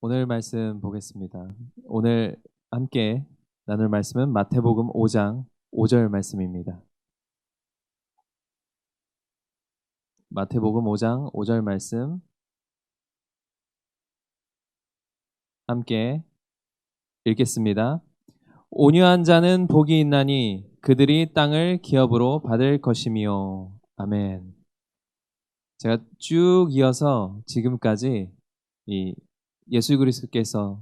오늘 말씀 보겠습니다. 오늘 함께 나눌 말씀은 마태복음 5장 5절 말씀입니다. 마태복음 5장 5절 말씀 함께 읽겠습니다. 온유한 자는 복이 있나니 그들이 땅을 기업으로 받을 것이미요. 아멘. 제가 쭉 이어서 지금까지 이 예수 그리스도께서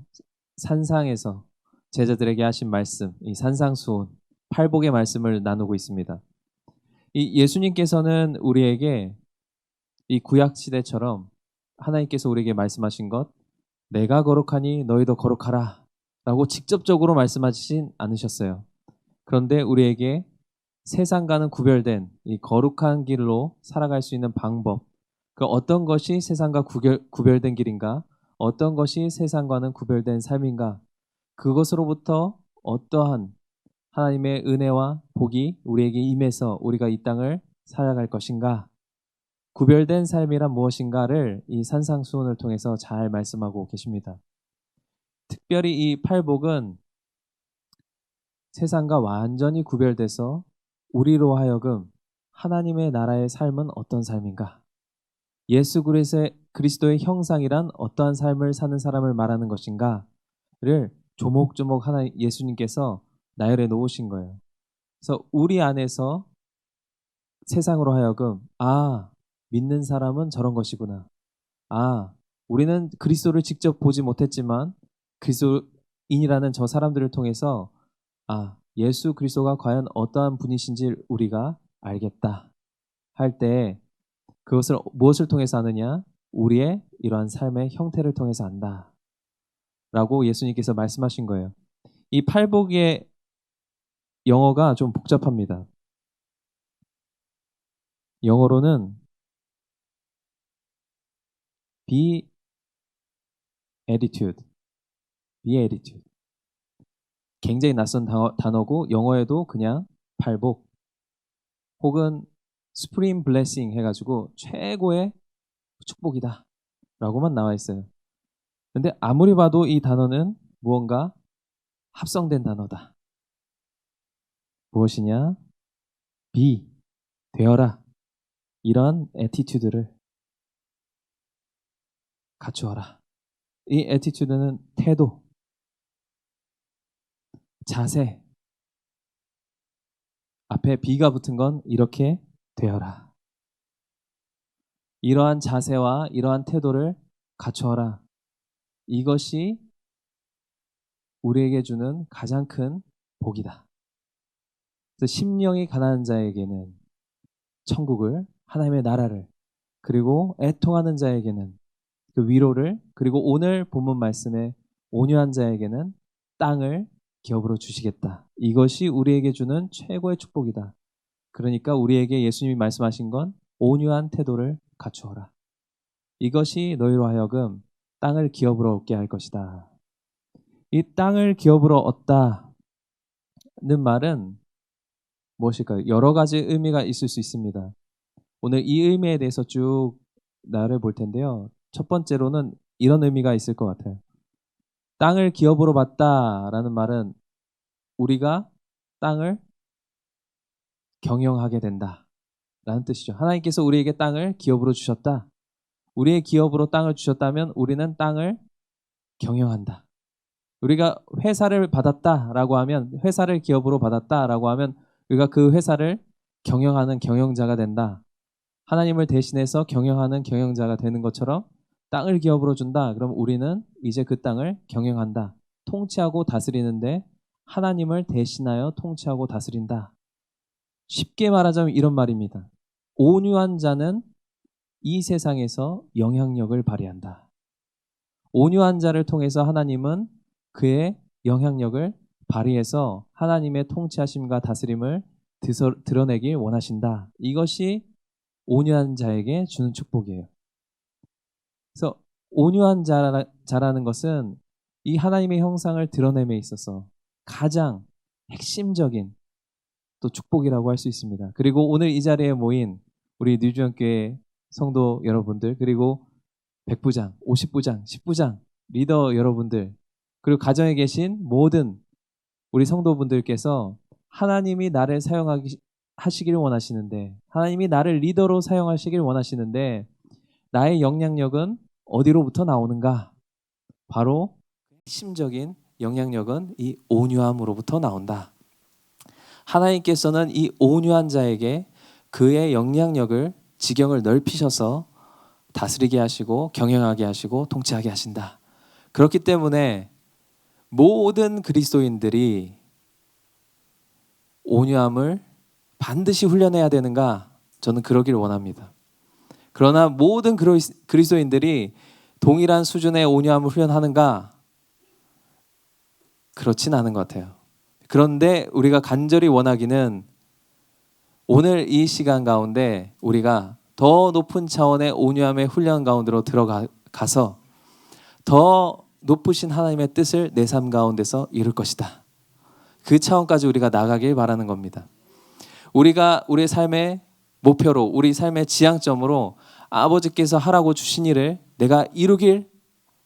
산상에서 제자들에게 하신 말씀, 이 산상수훈, 팔복의 말씀을 나누고 있습니다. 이 예수님께서는 우리에게 이 구약 시대처럼 하나님께서 우리에게 말씀하신 것, 내가 거룩하니 너희도 거룩하라 라고 직접적으로 말씀하시진 않으셨어요. 그런데 우리에게 세상과는 구별된 이 거룩한 길로 살아갈 수 있는 방법, 그 어떤 것이 세상과 구별된 길인가, 어떤 것이 세상과는 구별된 삶인가, 그것으로부터 어떠한 하나님의 은혜와 복이 우리에게 임해서 우리가 이 땅을 살아갈 것인가, 구별된 삶이란 무엇인가를 이 산상수훈을 통해서 잘 말씀하고 계십니다. 특별히 이 팔복은 세상과 완전히 구별돼서 우리로 하여금 하나님의 나라의 삶은 어떤 삶인가, 예수 그리스도의 형상이란 어떠한 삶을 사는 사람을 말하는 것인가를 조목조목 예수님께서 나열해 놓으신 거예요. 그래서 우리 안에서 세상으로 하여금 믿는 사람은 저런 것이구나. 우리는 그리스도를 직접 보지 못했지만 그리스도인이라는 저 사람들을 통해서 예수 그리스도가 과연 어떠한 분이신지 우리가 알겠다 할 때 그것을 무엇을 통해서 아느냐? 우리의 이러한 삶의 형태를 통해서 안다 라고 예수님께서 말씀하신 거예요. 이 팔복의 영어가 좀 복잡합니다. 영어로는 be attitude. 굉장히 낯선 단어고 영어에도 그냥 팔복 혹은 스프링 블레싱 해가지고 최고의 축복이다 라고만 나와 있어요. 근데 아무리 봐도 이 단어는 무언가 합성된 단어다. 무엇이냐? 되어라. 이런 애티튜드를 갖추어라. 이 애티튜드는 태도, 자세, 앞에 B가 붙은 건 이렇게 되어라. 이러한 자세와 이러한 태도를 갖추어라. 이것이 우리에게 주는 가장 큰 복이다. 그래서 심령이 가난한 자에게는 천국을, 하나님의 나라를, 그리고 애통하는 자에게는 그 위로를, 그리고 오늘 본문 말씀에 온유한 자에게는 땅을 기업으로 주시겠다. 이것이 우리에게 주는 최고의 축복이다. 그러니까 우리에게 예수님이 말씀하신 건 온유한 태도를 갖추어라. 이것이 너희로 하여금 땅을 기업으로 얻게 할 것이다. 이 땅을 기업으로 얻다는 말은 무엇일까요? 여러 가지 의미가 있을 수 있습니다. 오늘 이 의미에 대해서 쭉 나를 볼 텐데요. 첫 번째로는 이런 의미가 있을 것 같아요. 땅을 기업으로 받다라는 말은 우리가 땅을 경영하게 된다 라는 뜻이죠. 하나님께서 우리에게 땅을 기업으로 주셨다. 우리의 기업으로 땅을 주셨다면 우리는 땅을 경영한다. 우리가 회사를 받았다라고 하면, 회사를 기업으로 받았다라고 하면 우리가 그 회사를 경영하는 경영자가 된다. 하나님을 대신해서 경영하는 경영자가 되는 것처럼 땅을 기업으로 준다. 그럼 우리는 이제 그 땅을 경영한다. 통치하고 다스리는데 하나님을 대신하여 통치하고 다스린다. 쉽게 말하자면 이런 말입니다. 온유한 자는 이 세상에서 영향력을 발휘한다. 온유한 자를 통해서 하나님은 그의 영향력을 발휘해서 하나님의 통치하심과 다스림을 드러내길 원하신다. 이것이 온유한 자에게 주는 축복이에요. 그래서 온유한 자라는 것은 이 하나님의 형상을 드러냄에 있어서 가장 핵심적인 또 축복이라고 할 수 있습니다. 그리고 오늘 이 자리에 모인 우리 뉴주연교회 성도 여러분들, 그리고 100부장, 50부장, 10부장 리더 여러분들, 그리고 가정에 계신 모든 우리 성도분들께서 하나님이 나를 하시길 원하시는데, 하나님이 나를 리더로 사용하시길 원하시는데, 나의 영향력은 어디로부터 나오는가? 바로 핵심적인 영향력은 이 온유함으로부터 나온다. 하나님께서는 이 온유한 자에게 그의 영향력을, 지경을 넓히셔서 다스리게 하시고 경영하게 하시고 통치하게 하신다. 그렇기 때문에 모든 그리스도인들이 온유함을 반드시 훈련해야 되는가? 저는 그러길 원합니다. 그러나 모든 그리스도인들이 동일한 수준의 온유함을 훈련하는가? 그렇진 않은 것 같아요. 그런데 우리가 간절히 원하기는 오늘 이 시간 가운데 우리가 더 높은 차원의 온유함의 훈련 가운데로 들어가서 더 높으신 하나님의 뜻을 내 삶 가운데서 이룰 것이다. 그 차원까지 우리가 나가길 바라는 겁니다. 우리가 우리의 삶의 목표로, 우리 삶의 지향점으로 아버지께서 하라고 주신 일을 내가 이루길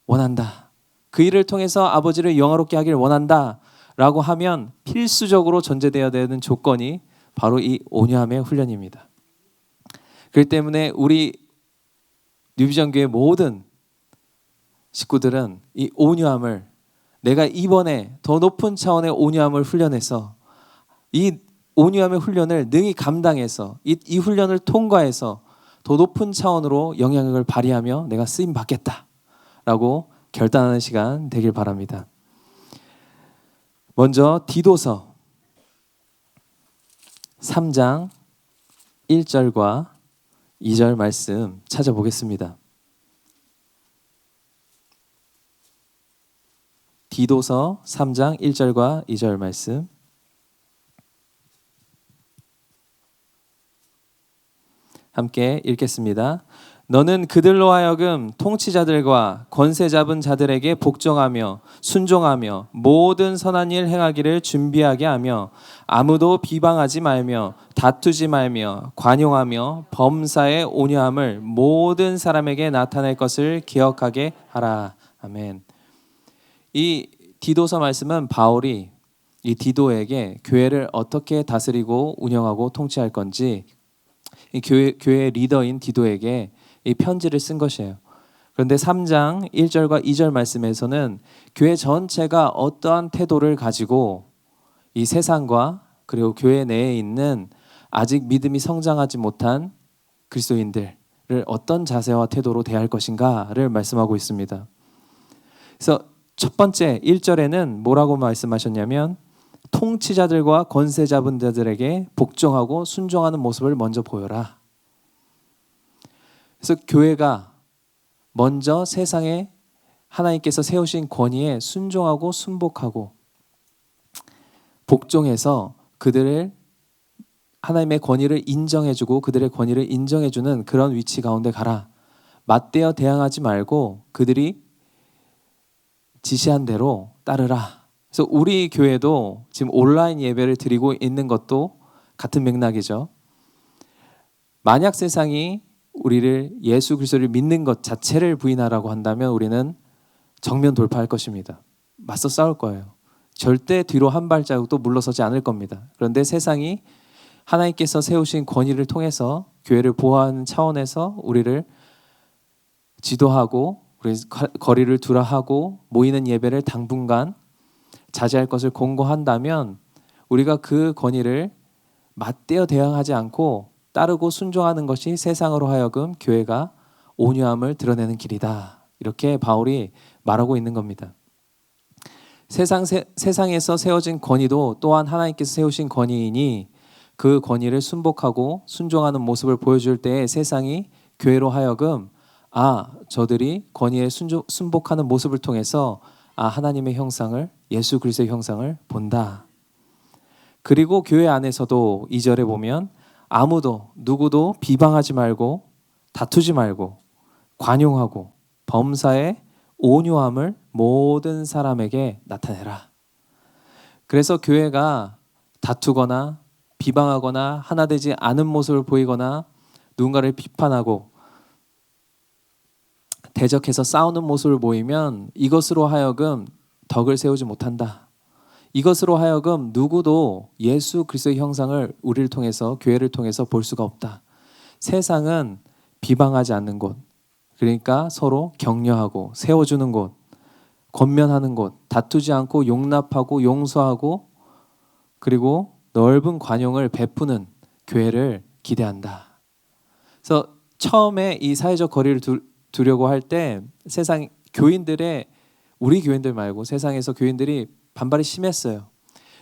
원한다. 그 일을 통해서 아버지를 영화롭게 하길 원한다 라고 하면 필수적으로 전제되어야 되는 조건이 바로 이 온유함의 훈련입니다. 그렇기 때문에 우리 뉴비전교회 모든 식구들은 이 온유함을, 내가 이번에 더 높은 차원의 온유함을 훈련해서 이 온유함의 훈련을 능히 감당해서 이 훈련을 통과해서 더 높은 차원으로 영향력을 발휘하며 내가 쓰임 받겠다라고 결단하는 시간 되길 바랍니다. 먼저 디도서 3장 1절과 2절 말씀 찾아보겠습니다. 디도서 3장 1절과 2절 말씀. 함께 읽겠습니다. 너는 그들로 하여금 통치자들과 권세 잡은 자들에게 복종하며 순종하며 모든 선한 일 행하기를 준비하게 하며 아무도 비방하지 말며 다투지 말며 관용하며 범사의 온유함을 모든 사람에게 나타낼 것을 기억하게 하라. 아멘. 이 디도서 말씀은 바울이 이 디도에게 교회를 어떻게 다스리고 운영하고 통치할 건지 이 교회 리더인 디도에게 이 편지를 쓴 것이에요. 그런데 3장 1절과 2절 말씀에서는 교회 전체가 어떠한 태도를 가지고 이 세상과 그리고 교회 내에 있는 아직 믿음이 성장하지 못한 그리스도인들을 어떤 자세와 태도로 대할 것인가를 말씀하고 있습니다. 그래서 첫 번째 1절에는 뭐라고 말씀하셨냐면 통치자들과 권세 잡은 자들에게 복종하고 순종하는 모습을 먼저 보여라. 그래서 교회가 먼저 세상에 하나님께서 세우신 권위에 순종하고 순복하고 복종해서 그들을 하나님의 권위를 인정해주고 그들의 권위를 인정해주는 그런 위치 가운데 가라. 맞대어 대항하지 말고 그들이 지시한 대로 따르라. 그래서 우리 교회도 지금 온라인 예배를 드리고 있는 것도 같은 맥락이죠. 만약 세상이 우리를 예수 그리스도를 믿는 것 자체를 부인하라고 한다면 우리는 정면 돌파할 것입니다. 맞서 싸울 거예요. 절대 뒤로 한 발자국도 물러서지 않을 겁니다. 그런데 세상이 하나님께서 세우신 권위를 통해서 교회를 보호하는 차원에서 우리를 지도하고 우리 거리를 두라 하고 모이는 예배를 당분간 자제할 것을 권고한다면 우리가 그 권위를 맞대어 대항하지 않고 따르고 순종하는 것이 세상으로 하여금 교회가 온유함을 드러내는 길이다. 이렇게 바울이 말하고 있는 겁니다. 세상에서 세워진 권위도 또한 하나님께서 세우신 권위이니 그 권위를 순복하고 순종하는 모습을 보여줄 때에 세상이 교회로 하여금 저들이 권위에 순복하는 모습을 통해서 하나님의 형상을, 예수 그리스도의 형상을 본다. 그리고 교회 안에서도 2절에 보면 누구도 비방하지 말고 다투지 말고 관용하고 범사의 온유함을 모든 사람에게 나타내라. 그래서 교회가 다투거나 비방하거나 하나 되지 않은 모습을 보이거나 누군가를 비판하고 대적해서 싸우는 모습을 보이면 이것으로 하여금 덕을 세우지 못한다. 이것으로 하여금 누구도 예수 그리스도의 형상을 우리를 통해서, 교회를 통해서 볼 수가 없다. 세상은 비방하지 않는 곳, 그러니까 서로 격려하고 세워주는 곳, 권면하는 곳, 다투지 않고 용납하고 용서하고 그리고 넓은 관용을 베푸는 교회를 기대한다. 그래서 처음에 이 사회적 거리를 두려고 할 때 세상 교인들의, 우리 교인들 말고 세상에서 교인들이 반발이 심했어요.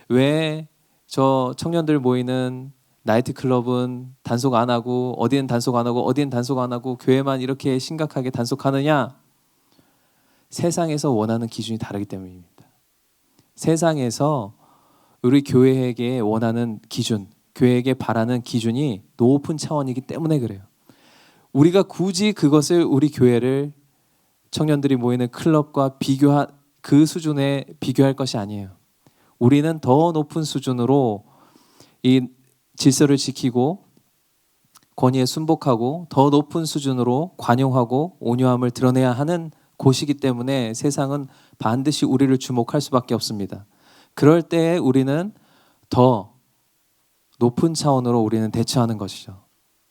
왜 저 청년들 모이는 나이트클럽은 단속 안 하고 어디는 단속 안 하고 어디는 단속 안 하고 교회만 이렇게 심각하게 단속하느냐? 세상에서 원하는 기준이 다르기 때문입니다. 세상에서 우리 교회에게 원하는 기준, 교회에게 바라는 기준이 높은 차원이기 때문에 그래요. 우리가 굳이 그것을 우리 교회를 청년들이 모이는 클럽과 그 수준에 비교할 것이 아니에요. 우리는 더 높은 수준으로 이 질서를 지키고 권위에 순복하고 더 높은 수준으로 관용하고 온유함을 드러내야 하는 곳이기 때문에 세상은 반드시 우리를 주목할 수밖에 없습니다. 그럴 때에 우리는 더 높은 차원으로 우리는 대처하는 것이죠.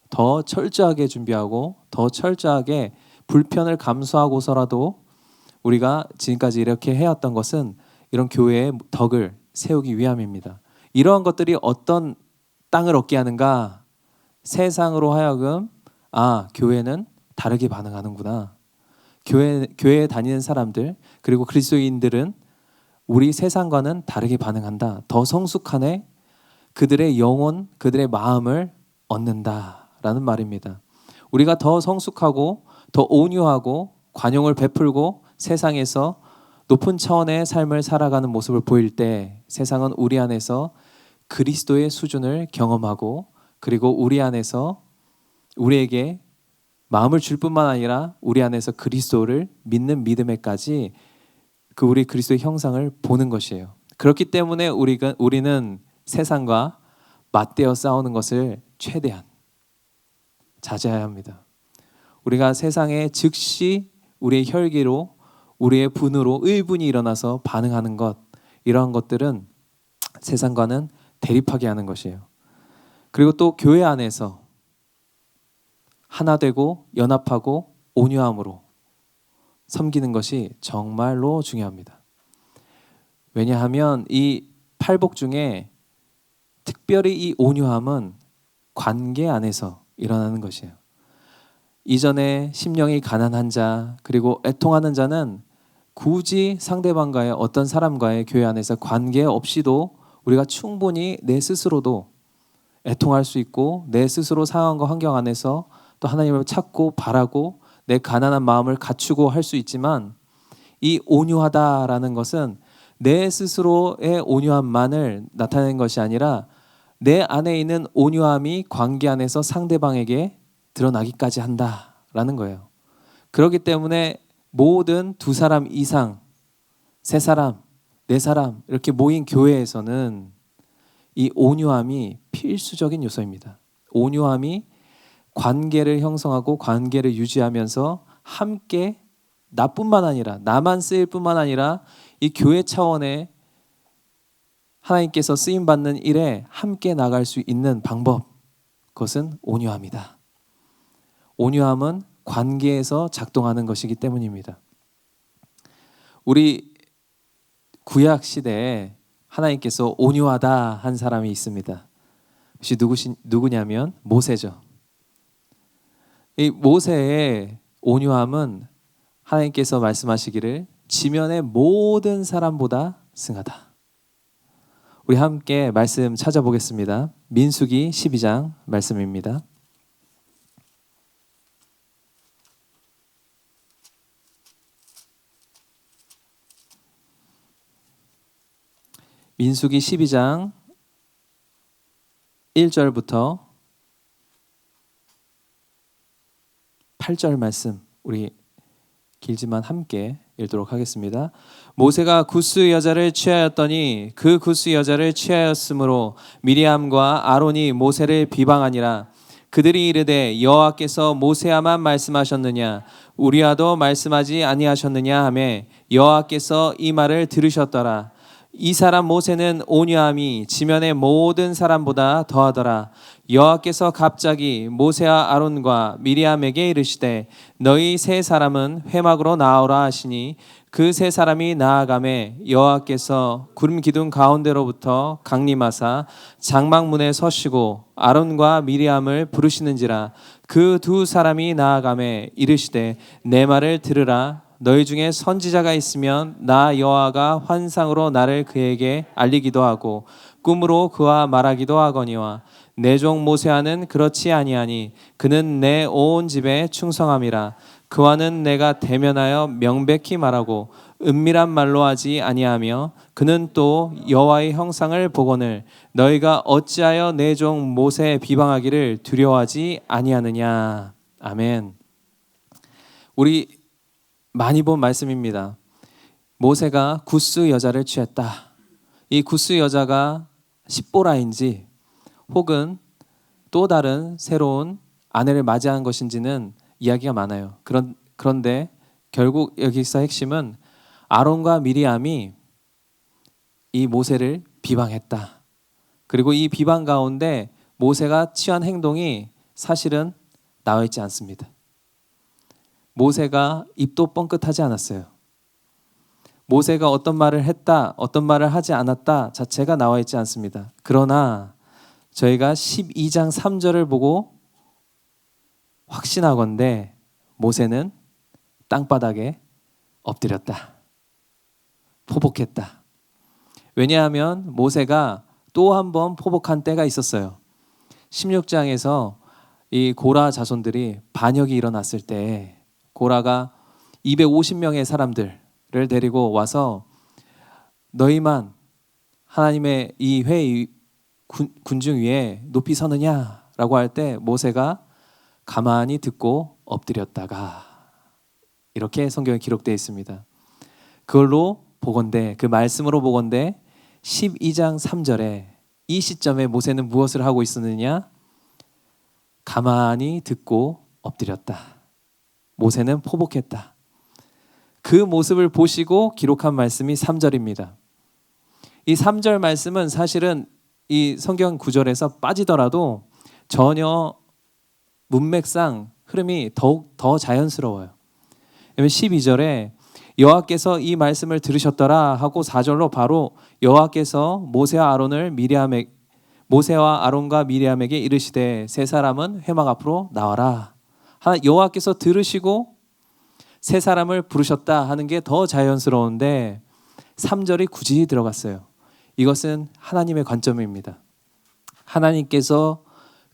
더 철저하게 준비하고 더 철저하게 불편을 감수하고서라도 우리가 지금까지 이렇게 해왔던 것은 이런 교회의 덕을 세우기 위함입니다. 이러한 것들이 어떤 땅을 얻게 하는가? 세상으로 하여금 교회는 다르게 반응하는구나. 교회에 다니는 사람들 그리고 그리스도인들은 우리 세상과는 다르게 반응한다. 더 성숙하네. 그들의 영혼, 그들의 마음을 얻는다라는 말입니다. 우리가 더 성숙하고 더 온유하고 관용을 베풀고 세상에서 높은 차원의 삶을 살아가는 모습을 보일 때 세상은 우리 안에서 그리스도의 수준을 경험하고 그리고 우리 안에서 우리에게 마음을 줄 뿐만 아니라 우리 안에서 그리스도를 믿는 믿음에까지 그 우리 그리스도의 형상을 보는 것이에요. 그렇기 때문에 우리는 세상과 맞대어 싸우는 것을 최대한 자제해야 합니다. 우리가 세상에 즉시 우리의 혈기로 우리의 분으로 의분이 일어나서 반응하는 것, 이러한 것들은 세상과는 대립하게 하는 것이에요. 그리고 또 교회 안에서 하나 되고 연합하고 온유함으로 섬기는 것이 정말로 중요합니다. 왜냐하면 이 팔복 중에 특별히 이 온유함은 관계 안에서 일어나는 것이에요. 이전에 심령이 가난한 자 그리고 애통하는 자는 굳이 상대방과의 어떤 사람과의 교회 안에서 관계 없이도 우리가 충분히 내 스스로도 애통할 수 있고 내 스스로 상황과 환경 안에서 또 하나님을 찾고 바라고 내 가난한 마음을 갖추고 할 수 있지만 이 온유하다라는 것은 내 스스로의 온유함만을 나타내는 것이 아니라 내 안에 있는 온유함이 관계 안에서 상대방에게 드러나기까지 한다라는 거예요. 그렇기 때문에 모든 두 사람 이상, 세 사람, 네 사람 이렇게 모인 교회에서는 이 온유함이 필수적인 요소입니다. 온유함이 관계를 형성하고 관계를 유지하면서 함께 나뿐만 아니라 나만 쓰일 뿐만 아니라 이 교회 차원의 하나님께서 쓰임받는 일에 함께 나갈 수 있는 방법, 그것은 온유함이다. 온유함은 관계에서 작동하는 것이기 때문입니다. 우리 구약 시대에 하나님께서 온유하다 한 사람이 있습니다. 혹시 누구냐면 모세죠. 이 모세의 온유함은 하나님께서 말씀하시기를 지면의 모든 사람보다 승하다. 우리 함께 말씀 찾아보겠습니다. 민수기 12장 말씀입니다. 민수기 12장 1절부터 8절 말씀 우리 길지만 함께 읽도록 하겠습니다. 모세가 구스 여자를 취하였더니 그 구스 여자를 취하였으므로 미리암과 아론이 모세를 비방하니라. 그들이 이르되 여호와께서 모세야만 말씀하셨느냐 우리와도 말씀하지 아니하셨느냐 하매 여호와께서 이 말을 들으셨더라. 이 사람 모세는 온유함이 지면의 모든 사람보다 더하더라. 여호와께서 갑자기 모세와 아론과 미리암에게 이르시되 너희 세 사람은 회막으로 나오라 하시니 그 세 사람이 나아가매 여호와께서 구름 기둥 가운데로부터 강림하사 장막문에 서시고 아론과 미리암을 부르시는지라. 그 두 사람이 나아가매 이르시되 내 말을 들으라. 너희 중에 선지자가 있으면 나 여호와가 환상으로 나를 그에게 알리기도 하고 꿈으로 그와 말하기도 하거니와 내 종 모세와는 그렇지 아니하니 그는 내 온 집에 충성함이라. 그와는 내가 대면하여 명백히 말하고 은밀한 말로 하지 아니하며 그는 또 여호와의 형상을 보거늘 너희가 어찌하여 내 종 모세 비방하기를 두려워하지 아니하느냐. 아멘. 우리 많이 본 말씀입니다. 모세가 구스 여자를 취했다. 이 구스 여자가 십보라인지 혹은 또 다른 새로운 아내를 맞이한 것인지는 이야기가 많아요. 그런데 결국 여기서 핵심은 아론과 미리암이 이 모세를 비방했다. 그리고 이 비방 가운데 모세가 취한 행동이 사실은 나와 있지 않습니다. 모세가 입도 뻥끗하지 않았어요. 모세가 어떤 말을 했다, 어떤 말을 하지 않았다 자체가 나와 있지 않습니다. 그러나 저희가 12장 3절을 보고 확신하건대 모세는 땅바닥에 엎드렸다. 포복했다. 왜냐하면 모세가 또 한 번 포복한 때가 있었어요. 16장에서 이 고라 자손들이 반역이 일어났을 때 고라가 250명의 사람들을 데리고 와서 너희만 하나님의 이 회의 군중 위에 높이 서느냐라고 할 때 모세가 가만히 듣고 엎드렸다가 이렇게 성경에 기록되어 있습니다. 그걸로 보건대 그 말씀으로 보건대 12장 3절에 이 시점에 모세는 무엇을 하고 있었느냐? 가만히 듣고 엎드렸다. 모세는 포복했다. 그 모습을 보시고 기록한 말씀이 3절입니다. 이 3절 말씀은 사실은 이 성경 구절에서 빠지더라도 전혀 문맥상 흐름이 더욱 더 자연스러워요. 12절에 여호와께서 이 말씀을 들으셨더라 하고 4절로 바로 여호와께서 모세와 아론과 미리암에게 이르시되 세 사람은 회막 앞으로 나와라. 여호와께서 들으시고 세 사람을 부르셨다 하는 게 더 자연스러운데 3절이 굳이 들어갔어요. 이것은 하나님의 관점입니다. 하나님께서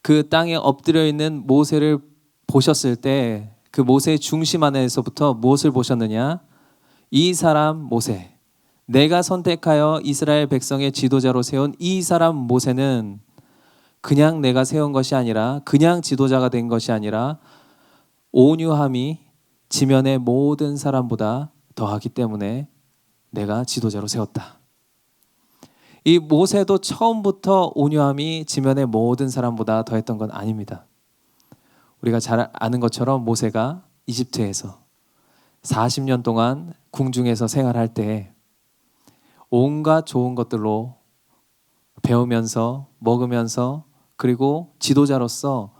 그 땅에 엎드려 있는 모세를 보셨을 때 그 모세의 중심 안에서부터 무엇을 보셨느냐? 이 사람 모세, 내가 선택하여 이스라엘 백성의 지도자로 세운 이 사람 모세는 그냥 내가 세운 것이 아니라 그냥 지도자가 된 것이 아니라 온유함이 지면의 모든 사람보다 더하기 때문에 내가 지도자로 세웠다. 이 모세도 처음부터 온유함이 지면의 모든 사람보다 더했던 건 아닙니다. 우리가 잘 아는 것처럼 모세가 이집트에서 40년 동안 궁중에서 생활할 때 온갖 좋은 것들로 배우면서 먹으면서 그리고 지도자로서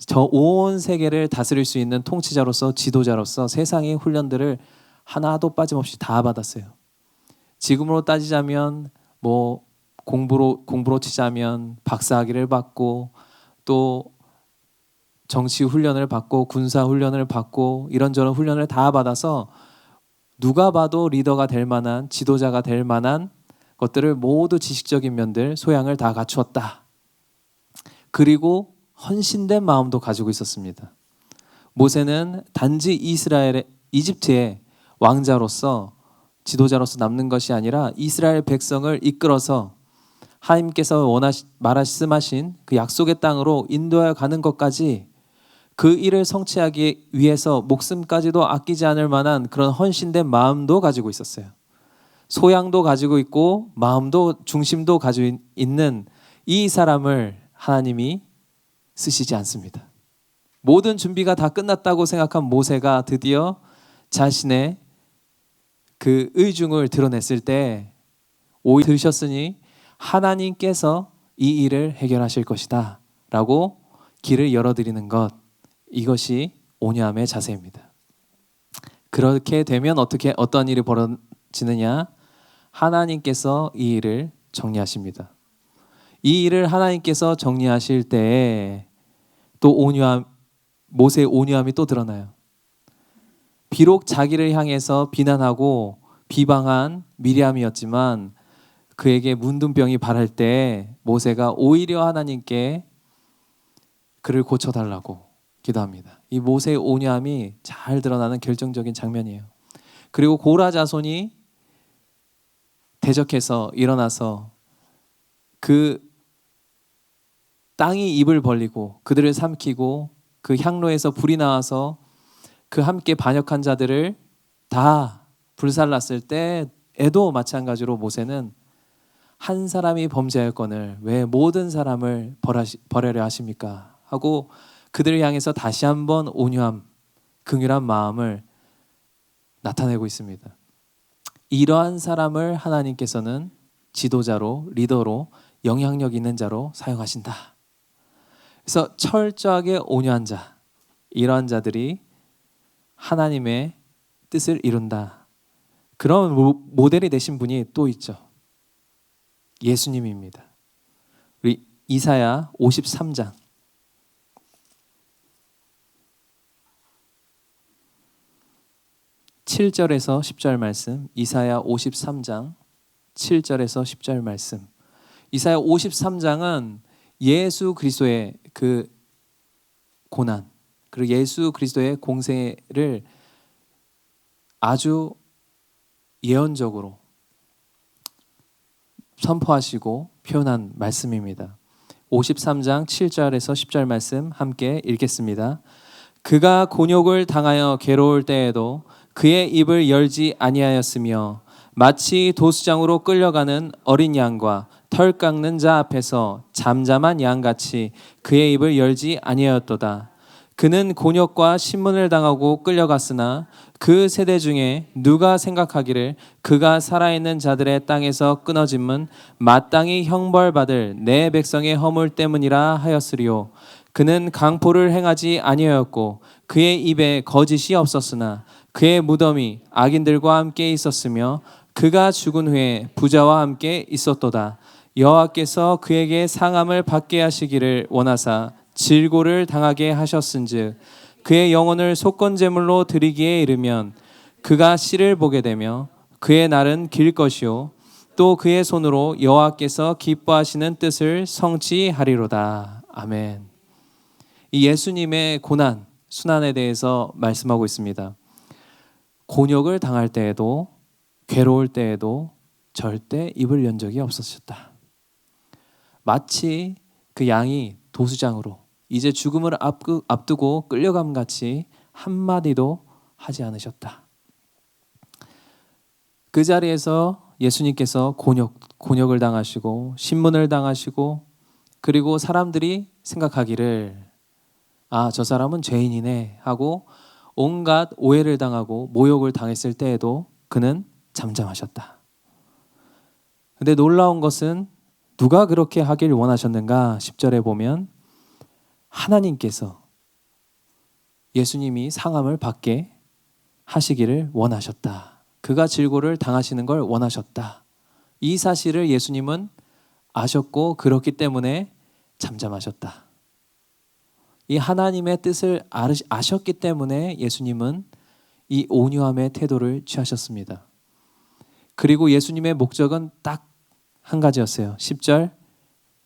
저 온 세계를 다스릴 수 있는 통치자로서 지도자로서 세상의 훈련들을 하나도 빠짐없이 다 받았어요. 지금으로 따지자면 뭐 공부로 치자면 박사학위를 받고 또 정치 훈련을 받고 군사 훈련을 받고 이런저런 훈련을 다 받아서 누가 봐도 리더가 될 만한 지도자가 될 만한 것들을 모두 지식적인 면들 소양을 다 갖추었다. 그리고 헌신된 마음도 가지고 있었습니다. 모세는 단지 이집트의 왕자로서 지도자로서 남는 것이 아니라 이스라엘 백성을 이끌어서 하나님께서 말씀하신 그 약속의 땅으로 인도하여 가는 것까지 그 일을 성취하기 위해서 목숨까지도 아끼지 않을 만한 그런 헌신된 마음도 가지고 있었어요. 소양도 가지고 있고 마음도 중심도 가지고 있는 이 사람을 하나님이 쓰시지 않습니다. 모든 준비가 다 끝났다고 생각한 모세가 드디어 자신의 그 의중을 드러냈을 때 오히려 들으셨으니 하나님께서 이 일을 해결하실 것이다 라고 길을 열어드리는 것, 이것이 온유함의 자세입니다. 그렇게 되면 어떤 일이 벌어지느냐? 하나님께서 이 일을 정리하십니다. 이 일을 하나님께서 정리하실 때에 또 모세의 온유함이 또 드러나요. 비록 자기를 향해서 비난하고 비방한 미리암이었지만 그에게 문둥병이 발할 때 모세가 오히려 하나님께 그를 고쳐달라고 기도합니다. 이 모세의 온유함이 잘 드러나는 결정적인 장면이에요. 그리고 고라 자손이 대적해서 일어나서 그 땅이 입을 벌리고 그들을 삼키고 그 향로에서 불이 나와서 그 함께 반역한 자들을 다 불살랐을 때에도 마찬가지로 모세는 한 사람이 범죄할건을 왜 모든 사람을 벌하려 하십니까? 하고 그들을 향해서 다시 한번 온유함, 긍휼한 마음을 나타내고 있습니다. 이러한 사람을 하나님께서는 지도자로, 리더로, 영향력 있는 자로 사용하신다. 그래서 철저하게 온유한 자, 이러한 자들이 하나님의 뜻을 이룬다. 그런 모델이 되신 분이 또 있죠. 예수님입니다. 우리 이사야 53장 7절에서 10절 말씀, 이사야 53장 7절에서 10절 말씀. 이사야 53장은 예수 그리스도의 그 고난, 그리고 예수 그리스도의 공생애를 아주 예언적으로 선포하시고 표현한 말씀입니다. 53장 7절에서 10절 말씀 함께 읽겠습니다. 그가 곤욕을 당하여 괴로울 때에도 그의 입을 열지 아니하였으며 마치 도수장으로 끌려가는 어린 양과 털 깎는 자 앞에서 잠잠한 양같이 그의 입을 열지 아니하였도다. 그는 곤욕과 신문을 당하고 끌려갔으나 그 세대 중에 누가 생각하기를 그가 살아있는 자들의 땅에서 끊어짐은 마땅히 형벌받을 내 백성의 허물 때문이라 하였으리요. 그는 강포를 행하지 아니하였고 그의 입에 거짓이 없었으나 그의 무덤이 악인들과 함께 있었으며 그가 죽은 후에 부자와 함께 있었도다. 여호와께서 그에게 상함을 받게 하시기를 원하사 질고를 당하게 하셨은즉 그의 영혼을 속건제물로 드리기에 이르면 그가 씨를 보게 되며 그의 날은 길 것이요 또 그의 손으로 여호와께서 기뻐하시는 뜻을 성취하리로다. 아멘. 이 예수님의 고난, 순환에 대해서 말씀하고 있습니다. 곤욕을 당할 때에도 괴로울 때에도 절대 입을 연 적이 없으셨다. 마치 그 양이 도수장으로 이제 죽음을 앞두고 끌려감 같이 한마디도 하지 않으셨다. 그 자리에서 예수님께서 곤욕을 당하시고 신문을 당하시고 그리고 사람들이 생각하기를 저 사람은 죄인이네 하고 온갖 오해를 당하고 모욕을 당했을 때에도 그는 잠잠하셨다. 근데 놀라운 것은 누가 그렇게 하길 원하셨는가? 10절에 보면 하나님께서 예수님이 상함을 받게 하시기를 원하셨다. 그가 질고를 당하시는 걸 원하셨다. 이 사실을 예수님은 아셨고 그렇기 때문에 잠잠하셨다. 이 하나님의 뜻을 아셨기 때문에 예수님은 이 온유함의 태도를 취하셨습니다. 그리고 예수님의 목적은 딱 한 가지였어요. 10절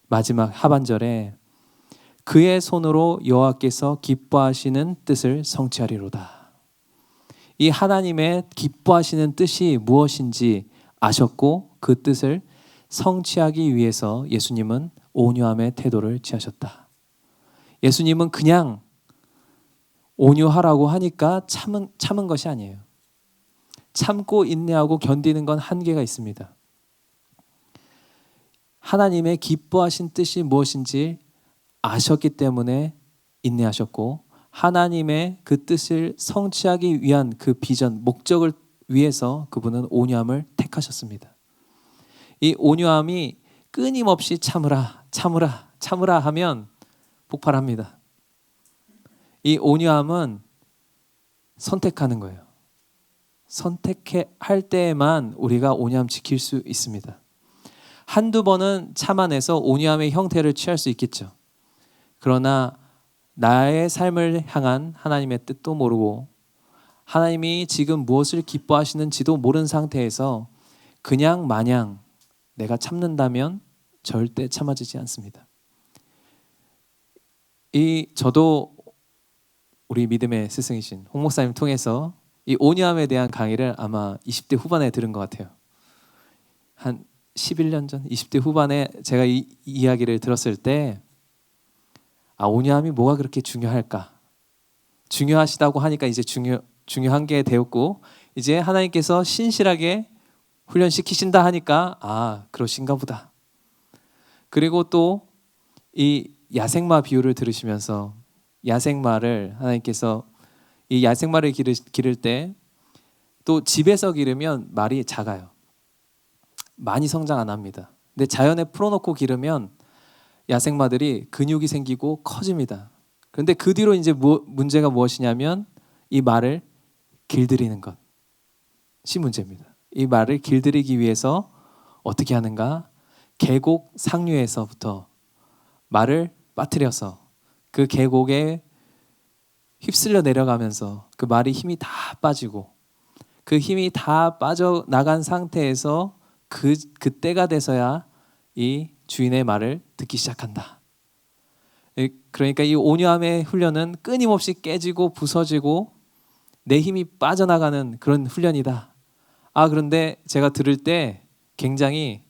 마지막 하반절에 그의 손으로 여호와께서 기뻐하시는 뜻을 성취하리로다. 이 하나님의 기뻐하시는 뜻이 무엇인지 아셨고 그 뜻을 성취하기 위해서 예수님은 온유함의 태도를 취하셨다. 예수님은 그냥 온유하라고 하니까 참은 것이 아니에요. 참고 인내하고 견디는 건 한계가 있습니다. 하나님의 기뻐하신 뜻이 무엇인지 아셨기 때문에 인내하셨고 하나님의 그 뜻을 성취하기 위한 그 비전, 목적을 위해서 그분은 온유함을 택하셨습니다. 이 온유함이 끊임없이 참으라, 참으라, 참으라 하면 폭발합니다. 이 온유함은 선택하는 거예요. 선택할 때에만 우리가 온유함 지킬 수 있습니다. 한두 번은 참아내서 온유함의 형태를 취할 수 있겠죠. 그러나 나의 삶을 향한 하나님의 뜻도 모르고 하나님이 지금 무엇을 기뻐하시는지도 모르는 상태에서 그냥 마냥 내가 참는다면 절대 참아지지 않습니다. 저도 우리 믿음의 스승이신 홍 목사님 통해서 이 온유함에 대한 강의를 아마 20대 후반에 들은 것 같아요. 한 11년 전 20대 후반에 제가 이 이야기를 들었을 때 온유함이 뭐가 그렇게 중요할까? 중요하시다고 하니까 이제 중요한 게 되었고 이제 하나님께서 신실하게 훈련시키신다 하니까 그러신가 보다. 그리고 또 이 야생마 비유를 들으시면서 야생마를 하나님께서 이 야생마를 기를 때 또 집에서 기르면 말이 작아요. 많이 성장 안 합니다. 근데 자연에 풀어놓고 기르면 야생마들이 근육이 생기고 커집니다. 그런데 그 뒤로 이제 문제가 무엇이냐면 이 말을 길들이는 것이 문제입니다. 이 말을 길들이기 위해서 어떻게 하는가? 계곡 상류에서부터 말을 빠뜨려서 그 계곡에 휩쓸려 내려가면서 그 말이 힘이 다 빠지고 그 힘이 다 빠져나간 상태에서 그때가 돼서야 이 주인의 말을 듣기 시작한다. 그러니까 이 온유함의 훈련은 끊임없이 깨지고 부서지고 내 힘이 빠져나가는 그런 훈련이다. 그런데 제가 들을 때 굉장히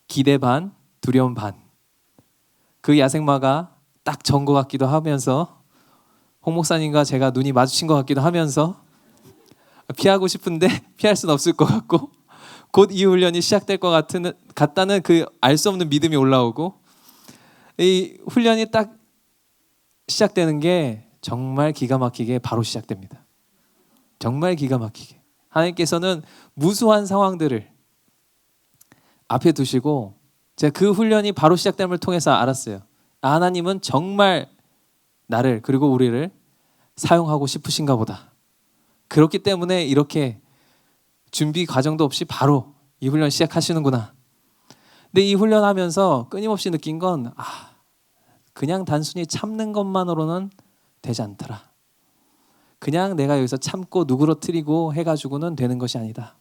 기대 반, 두려움 반. 그 야생마가 딱 전 것 같기도 하면서 홍 목사님과 제가 눈이 마주친 것 같기도 하면서 피하고 싶은데 피할 수는 없을 것 같고 곧 이 훈련이 시작될 것 같다는 그 알 수 없는 믿음이 올라오고 이 훈련이 딱 시작되는 게 정말 기가 막히게 바로 시작됩니다. 정말 기가 막히게 하나님께서는 무수한 상황들을 앞에 두시고 제가 그 훈련이 바로 시작됨을 통해서 알았어요. 하나님은 정말 나를 그리고 우리를 사용하고 싶으신가 보다. 그렇기 때문에 이렇게 준비 과정도 없이 바로 이 훈련 시작하시는구나. 근데 이 훈련하면서 끊임없이 느낀 건 그냥 단순히 참는 것만으로는 되지 않더라. 그냥 내가 여기서 참고 누그러뜨리고 해가지고는 되는 것이 아니다.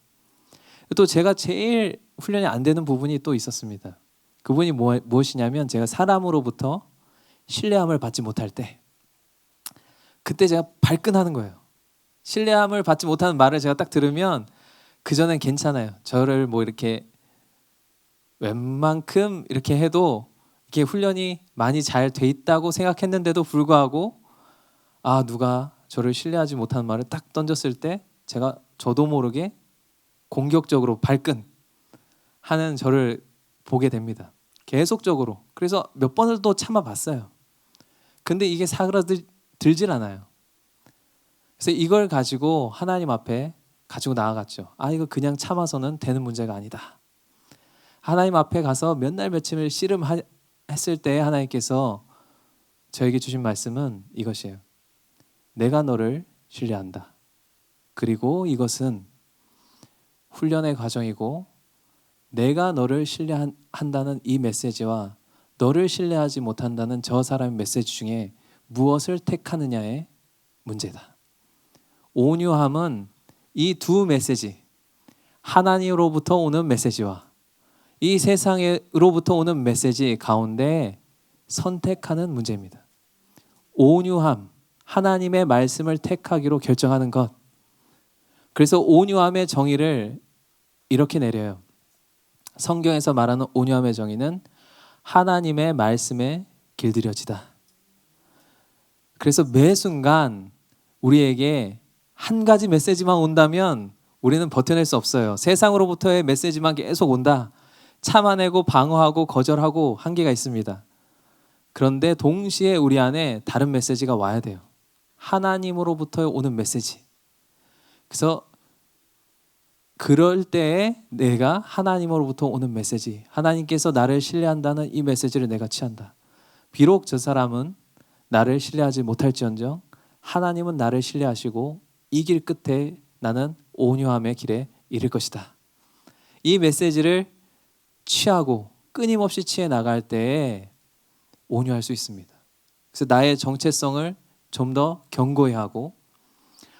또 제가 제일 훈련이 안 되는 부분이 또 있었습니다. 그분이 무엇이냐면 제가 사람으로부터 신뢰함을 받지 못할 때 그때 제가 발끈하는 거예요. 신뢰함을 받지 못하는 말을 제가 딱 들으면 그전엔 괜찮아요. 저를 이렇게 웬만큼 이렇게 해도 이렇게 훈련이 많이 잘 돼 있다고 생각했는데도 불구하고 누가 저를 신뢰하지 못하는 말을 딱 던졌을 때 제가 저도 모르게 공격적으로 발끈하는 저를 보게 됩니다. 계속적으로. 그래서 몇 번을 또 참아봤어요. 근데 이게 사그라들질 않아요. 그래서 이걸 가지고 하나님 앞에 가지고 나아갔죠. 이거 그냥 참아서는 되는 문제가 아니다. 하나님 앞에 가서 몇 날 며칠을 씨름했을 때 하나님께서 저에게 주신 말씀은 이것이에요. 내가 너를 신뢰한다. 그리고 이것은 훈련의 과정이고 내가 너를 신뢰한다는 이 메시지와 너를 신뢰하지 못한다는 저 사람의 메시지 중에 무엇을 택하느냐의 문제다. 온유함은 이 두 메시지, 하나님으로부터 오는 메시지와 이 세상으로부터 오는 메시지 가운데 선택하는 문제입니다. 온유함, 하나님의 말씀을 택하기로 결정하는 것. 그래서 온유함의 정의를 이렇게 내려요. 성경에서 말하는 온유함의 정의는 하나님의 말씀에 길들여지다. 그래서 매 순간 우리에게 한 가지 메시지만 온다면 우리는 버텨낼 수 없어요. 세상으로부터의 메시지만 계속 온다. 참아내고 방어하고 거절하고 한계가 있습니다. 그런데 동시에 우리 안에 다른 메시지가 와야 돼요. 하나님으로부터 오는 메시지. 그래서 그럴 때에 내가 하나님으로부터 오는 메시지, 하나님께서 나를 신뢰한다는 이 메시지를 내가 취한다. 비록 저 사람은 나를 신뢰하지 못할지언정 하나님은 나를 신뢰하시고 이 길 끝에 나는 온유함의 길에 이를 것이다. 이 메시지를 취하고 끊임없이 취해 나갈 때에 온유할 수 있습니다. 그래서 나의 정체성을 좀 더 견고히 하고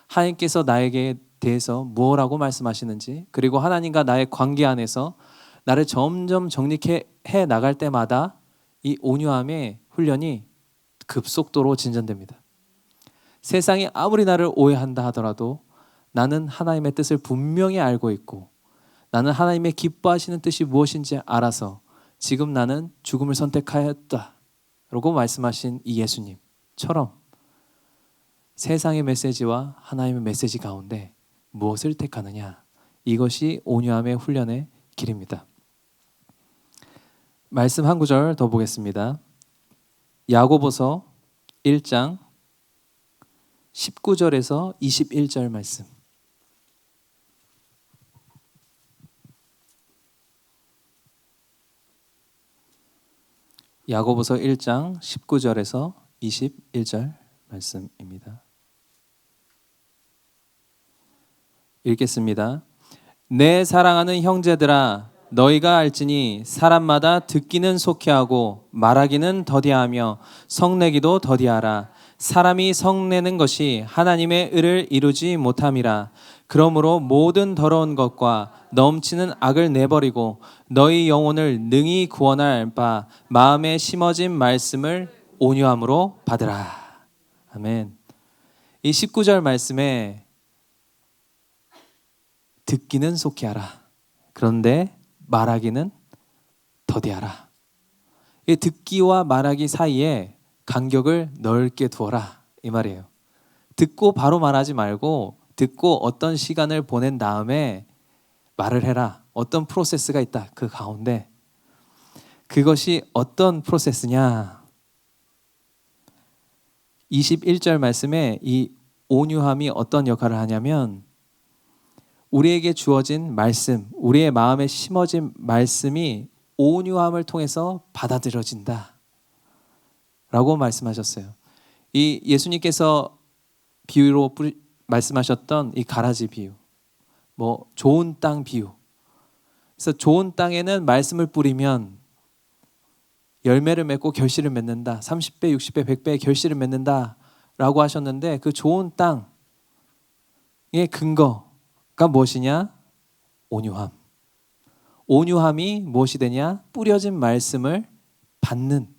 하나님께서 나에게 대해서 무엇라고 말씀하시는지, 그리고 하나님과 나의 관계 안에서 나를 점점 정립해 나갈 때마다 이 온유함의 훈련이 급속도로 진전됩니다. 세상이 아무리 나를 오해한다 하더라도 나는 하나님의 뜻을 분명히 알고 있고 나는 하나님의 기뻐하시는 뜻이 무엇인지 알아서 지금 나는 죽음을 선택하였다 라고 말씀하신 이 예수님처럼 세상의 메시지와 하나님의 메시지 가운데 무엇을 택하느냐, 이것이 온유함의 훈련의 길입니다. 말씀 한 구절 더 보겠습니다. 야고보서 1장 19절에서 21절 말씀. 야고보서 1장 19절에서 21절 말씀입니다. 읽겠습니다. 내 사랑하는 형제들아, 너희가 알지니 사람마다 듣기는 속히하고 말하기는 더디하며 성내기도 더디하라. 사람이 성내는 것이 하나님의 의를 이루지 못함이라. 그러므로 모든 더러운 것과 넘치는 악을 내버리고 너희 영혼을 능히 구원할 바 마음에 심어진 말씀을 온유함으로 받으라. 아멘. 이 19절 말씀에 듣기는 속히 하라. 그런데 말하기는 더디하라. 이 듣기와 말하기 사이에 간격을 넓게 두어라, 이 말이에요. 듣고 바로 말하지 말고 듣고 어떤 시간을 보낸 다음에 말을 해라. 어떤 프로세스가 있다, 그 가운데. 그것이 어떤 프로세스냐? 21절 말씀에 이 온유함이 어떤 역할을 하냐면 우리에게 주어진 말씀, 우리의 마음에 심어진 말씀이 온유함을 통해서 받아들여진다 라고 말씀하셨어요. 이 예수님께서 비유로 말씀하셨던 이 가라지 비유, 뭐 좋은 땅 비유. 그래서 좋은 땅에는 말씀을 뿌리면 열매를 맺고 결실을 맺는다. 30배, 60배, 100배의 결실을 맺는다 라고 하셨는데, 그 좋은 땅의 근거가 무엇이냐? 온유함. 온유함이 무엇이 되냐? 뿌려진 말씀을 받는,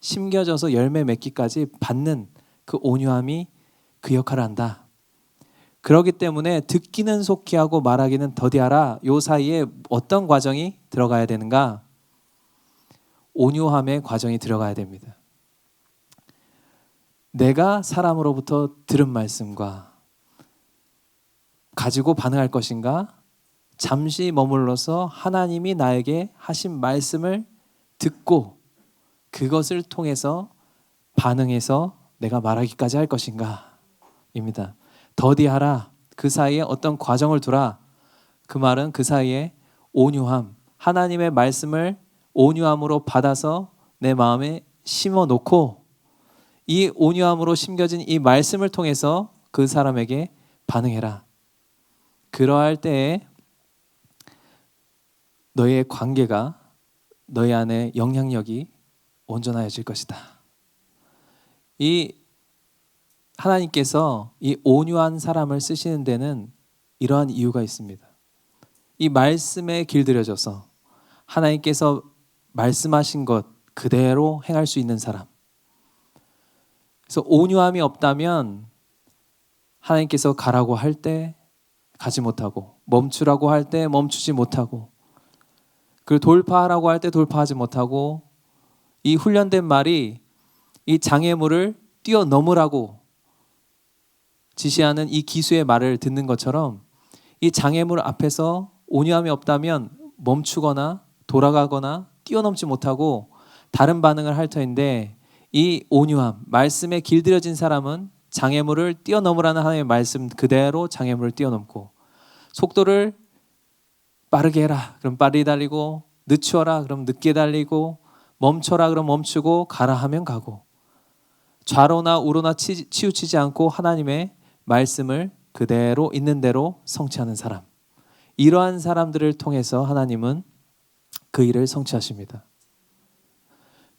심겨져서 열매 맺기까지 받는 그 온유함이 그 역할을 한다. 그렇기 때문에 듣기는 속히 하고 말하기는 더디하라. 요 사이에 어떤 과정이 들어가야 되는가? 온유함의 과정이 들어가야 됩니다. 내가 사람으로부터 들은 말씀과 가지고 반응할 것인가? 잠시 머물러서 하나님이 나에게 하신 말씀을 듣고 그것을 통해서 반응해서 내가 말하기까지 할 것인가? 입니다. 더디하라. 그 사이에 어떤 과정을 두라. 그 말은 그 사이에 온유함, 하나님의 말씀을 온유함으로 받아서 내 마음에 심어 놓고 이 온유함으로 심겨진 이 말씀을 통해서 그 사람에게 반응해라. 그러할 때에 너의 관계가, 너희 안에 영향력이 온전하여질 것이다. 이 하나님께서 이 온유한 사람을 쓰시는 데는 이러한 이유가 있습니다. 이 말씀에 길들여져서 하나님께서 말씀하신 것 그대로 행할 수 있는 사람. 그래서 온유함이 없다면 하나님께서 가라고 할 때 가지 못하고, 멈추라고 할 때 멈추지 못하고, 그리고 돌파하라고 할 때 돌파하지 못하고, 이 훈련된 말이 이 장애물을 뛰어넘으라고 지시하는 이 기수의 말을 듣는 것처럼 이 장애물 앞에서 온유함이 없다면 멈추거나 돌아가거나 뛰어넘지 못하고 다른 반응을 할 터인데, 이 온유함, 말씀에 길들여진 사람은 장애물을 뛰어넘으라는 하나님의 말씀 그대로 장애물을 뛰어넘고, 속도를 빠르게 해라 그럼 빠르게 달리고, 늦추어라 그럼 늦게 달리고, 멈춰라 그럼 멈추고, 가라 하면 가고, 좌로나 우로나 치우치지 않고 하나님의 말씀을 그대로 있는 대로 성취하는 사람, 이러한 사람들을 통해서 하나님은 그 일을 성취하십니다.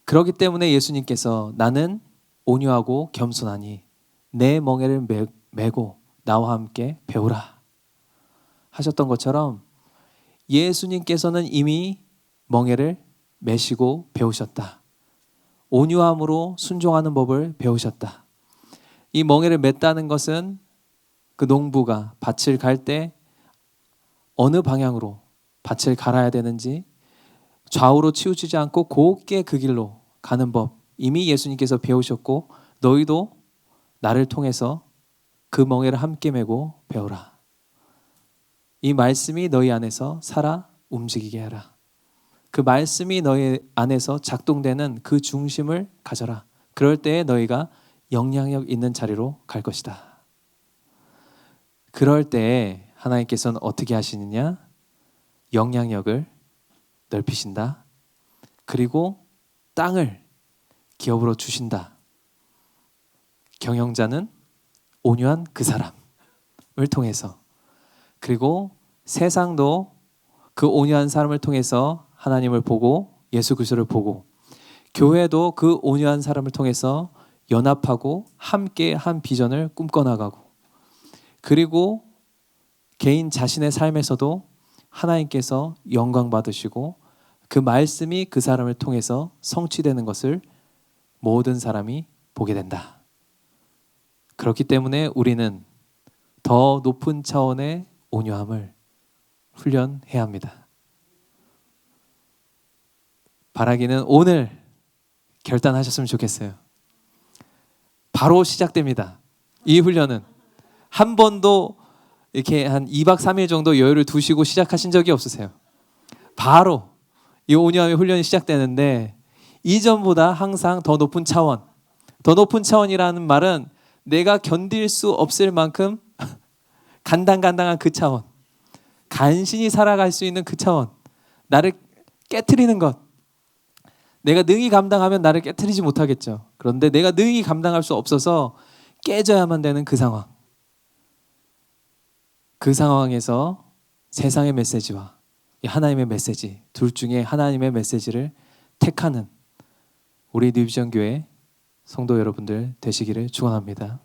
그렇기 때문에 예수님께서 나는 온유하고 겸손하니 내 멍에를 메고 나와 함께 배우라 하셨던 것처럼, 예수님께서는 이미 멍에를 메시고 배우셨다. 온유함으로 순종하는 법을 배우셨다. 이 멍에를 맸다는 것은 그 농부가 밭을 갈 때 어느 방향으로 밭을 갈아야 되는지, 좌우로 치우치지 않고 곱게 그 길로 가는 법, 이미 예수님께서 배우셨고, 너희도 나를 통해서 그 멍에를 함께 메고 배우라. 이 말씀이 너희 안에서 살아 움직이게 하라. 그 말씀이 너희 안에서 작동되는 그 중심을 가져라. 그럴 때에 너희가 영향력 있는 자리로 갈 것이다. 그럴 때에 하나님께서는 어떻게 하시느냐? 영향력을 넓히신다. 그리고 땅을 기업으로 주신다. 경영자는 온유한 그 사람을 통해서, 그리고 세상도 그 온유한 사람을 통해서 하나님을 보고 예수 그리스도를 보고, 교회도 그 온유한 사람을 통해서 연합하고 함께 한 비전을 꿈꿔나가고, 그리고 개인 자신의 삶에서도 하나님께서 영광 받으시고 그 말씀이 그 사람을 통해서 성취되는 것을 모든 사람이 보게 된다. 그렇기 때문에 우리는 더 높은 차원의 온유함을 훈련해야 합니다. 바라기는 오늘 결단하셨으면 좋겠어요. 바로 시작됩니다. 이 훈련은 한 번도 이렇게 한 2박 3일 정도 여유를 두시고 시작하신 적이 없으세요. 바로 이 온유함의 훈련이 시작되는데, 이전보다 항상 더 높은 차원, 더 높은 차원이라는 말은 내가 견딜 수 없을 만큼 간당간당한 그 차원, 간신히 살아갈 수 있는 그 차원, 나를 깨트리는 것. 내가 능히 감당하면 나를 깨트리지 못하겠죠. 그런데 내가 능히 감당할 수 없어서 깨져야만 되는 그 상황. 그 상황에서 세상의 메시지와 하나님의 메시지, 둘 중에 하나님의 메시지를 택하는 우리 뉴비전 교회 성도 여러분들 되시기를 축원합니다.